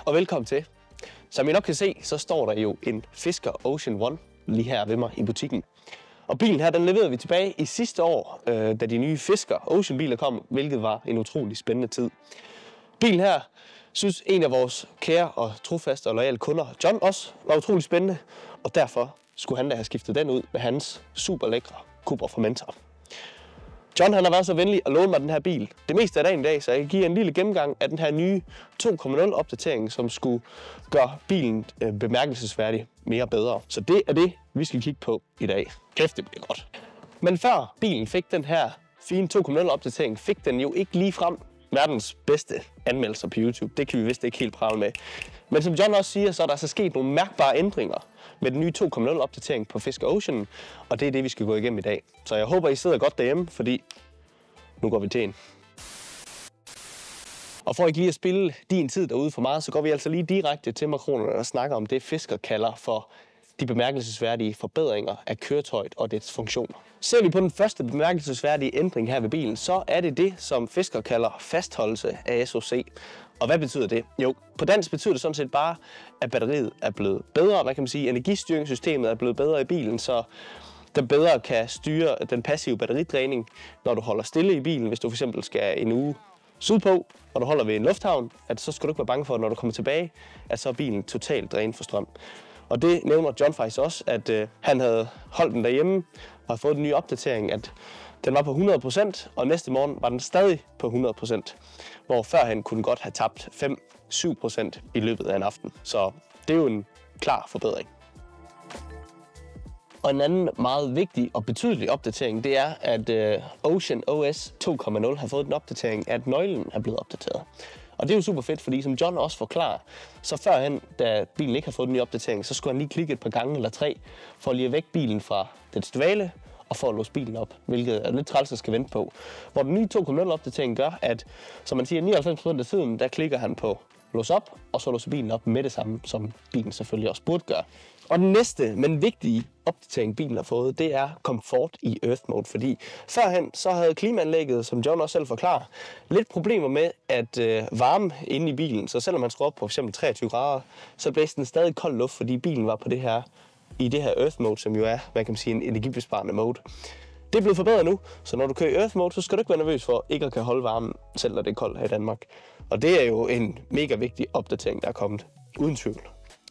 og velkommen til. Som I nok kan se, så står der jo en Fisker Ocean One lige her ved mig i butikken. Og bilen her, den leverede vi tilbage i sidste år, da de nye Fisker Ocean biler kom, hvilket var en utrolig spændende tid. Bilen her synes en af vores kære og trofaste og loyale kunder, John, også var utrolig spændende, og derfor skulle han da have skiftet den ud med hans super lækre Cupra Formentor. John han har været så venlig at låne mig den her bil det meste af dagen i dag, så jeg kan give en lille gennemgang af den her nye 2.0 opdatering, som skulle gøre bilen bemærkelsesværdig mere bedre. Så det er det, vi skal kigge på i dag. Kæft, det bliver godt. Men før bilen fik den her fine 2.0 opdatering, fik den jo ikke lige frem verdens bedste anmeldelser på YouTube. Det kan vi vist ikke helt prale med. Men som John også siger, så er der altså sket nogle mærkbare ændringer med den nye 2.0 opdatering på Fisker Ocean, og det er det, vi skal gå igennem i dag. Så jeg håber, I sidder godt derhjemme, fordi nu går vi til en. Og for ikke lige at spille din tid derude for meget, så går vi altså lige direkte til makronerne og snakker om det, Fisker kalder for de bemærkelsesværdige forbedringer af køretøjet og dets funktioner. Ser vi på den første bemærkelsesværdige ændring her ved bilen, så er det, som Fisker kalder fastholdelse af SOC. Og hvad betyder det? Jo, på dansk betyder det sådan set bare, at batteriet er blevet bedre. Hvad kan man sige? Energistyringssystemet er blevet bedre i bilen, så den bedre kan styre den passive batteridræning, når du holder stille i bilen. Hvis du fx skal en uge sydpå, og du holder ved en lufthavn, så skal du ikke være bange for, at når du kommer tilbage, at så er bilen totalt drænet for strøm. Og det nævner John faktisk også, at han havde holdt den derhjemme og havde fået den nye opdatering, at den var på 100%, og næste morgen var den stadig på 100%, hvor førhen kunne den godt have tabt 5-7% i løbet af en aften. Så det er jo en klar forbedring. Og en anden meget vigtig og betydelig opdatering, det er, at Ocean OS 2.0 har fået en opdatering, at nøglen er blevet opdateret. Og det er jo super fedt, fordi som John også forklarer, så førhen, da bilen ikke har fået den nye opdatering, så skulle han lige klikke et par gange eller 3, for lige at vække bilen fra dets dvale, og for at låse bilen op, hvilket er lidt træls at skal vente på. Hvor den nye 2.0 opdatering gør, at, som man siger, 99% af tiden, der klikker han på lås op, og så låser bilen op med det samme, som bilen selvfølgelig også burde gøre. Og den næste, men vigtige opdatering, bilen har fået, det er komfort i Earth Mode. Fordi førhen, så havde klimaanlægget, som John også selv forklarer, lidt problemer med at varme inde i bilen. Så selvom man skruer op på f.eks. 23 grader, så blæste den stadig kold luft, fordi bilen var på i det her Earth Mode, som jo er, hvad kan man sige, en energibesparende mode. Det er blevet forbedret nu, så når du kører i Earth Mode, så skal du ikke være nervøs for ikke at kan holde varmen, selv når det er koldt her i Danmark. Og det er jo en mega vigtig opdatering, der er kommet, uden tvivl.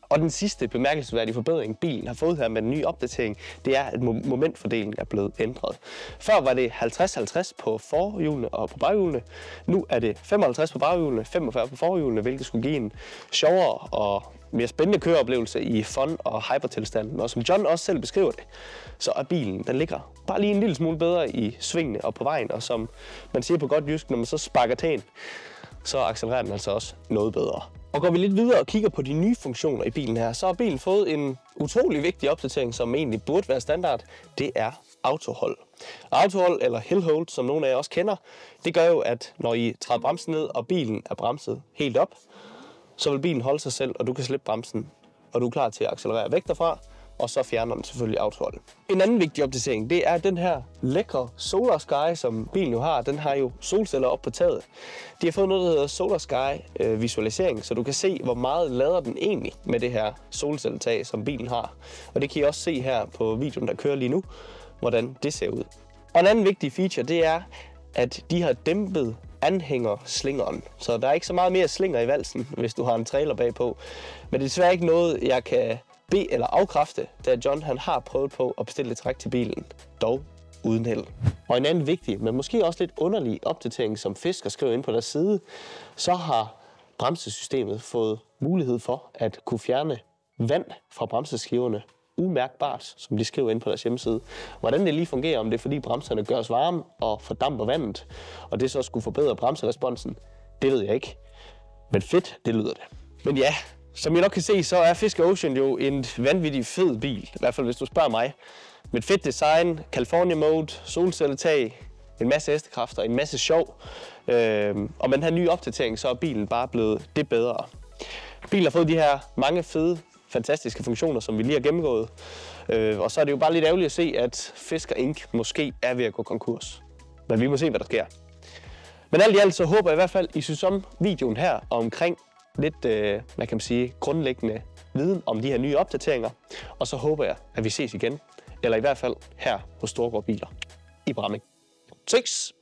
Og den sidste bemærkelsesværdige forbedring, bilen har fået her med den nye opdatering, det er, at momentfordelingen er blevet ændret. Før var det 50-50 på forhjulene og på baghjulene. Nu er det 55 på baghjulene, 45 på forhjulene, hvilket skulle give en sjovere og mere spændende køreoplevelse i fun- og hypertilstanden. Og som John også selv beskriver det, så er bilen, den ligger bare lige en lille smule bedre i svingene og på vejen. Og som man siger på godt jysk, når man så sparker tæen, så accelererer den altså også noget bedre. Og går vi lidt videre og kigger på de nye funktioner i bilen her, så har bilen fået en utrolig vigtig opdatering, som egentlig burde være standard. Det er autohold. Autohold, eller hill hold, som nogle af jer også kender, det gør jo, at når I træder bremsen ned, og bilen er bremset helt op, så vil bilen holde sig selv, og du kan slippe bremsen, og du er klar til at accelerere væk derfra, og så fjerner den selvfølgelig autohold. En anden vigtig opdatering, det er den her lækre Solar Sky, som bilen jo har. Den har jo solceller op på taget. De har fået noget, der hedder Solar Sky visualisering, så du kan se, hvor meget lader den egentlig med det her solcelletag, som bilen har. Og det kan I også se her på videoen, der kører lige nu, hvordan det ser ud. Og en anden vigtig feature, det er, at de har dæmpet anhængerslingeren. Så der er ikke så meget mere slinger i valsen, hvis du har en trailer bagpå. Men det er desværre ikke noget, jeg kan bede eller afkræfte, da John han har prøvet på at bestille et træk til bilen, dog uden held. Og en anden vigtig, men måske også lidt underlig opdatering, som Fisker skriver ind på deres side, så har bremsesystemet fået mulighed for at kunne fjerne vand fra bremseskiverne umærkbart, som de skriver ind på deres hjemmeside. Hvordan det lige fungerer, om det er fordi bremserne gøres varme og fordamper vandet, og det så skulle forbedre bremseresponsen, det ved jeg ikke. Men fedt, det lyder det. Men ja, som I nok kan se, så er Fisker Ocean jo en vanvittig fed bil, i hvert fald hvis du spørger mig. Med et fedt design, California Mode, solcelletag, en masse hestekræfter, en masse sjov. Og med den her nye opdatering, så er bilen bare blevet det bedre. Bilen har fået de her mange fede, fantastiske funktioner, som vi lige har gennemgået. Og så er det jo bare lidt ærgerligt at se, at Fisker Inc. måske er ved at gå konkurs. Men vi må se, hvad der sker. Men alt i alt så håber jeg i hvert fald, I synes om videoen her og omkring lidt hvad kan man sige, grundlæggende viden om de her nye opdateringer. Og så håber jeg, at vi ses igen. Eller i hvert fald her hos Storgård Biler i Bramming. Ses!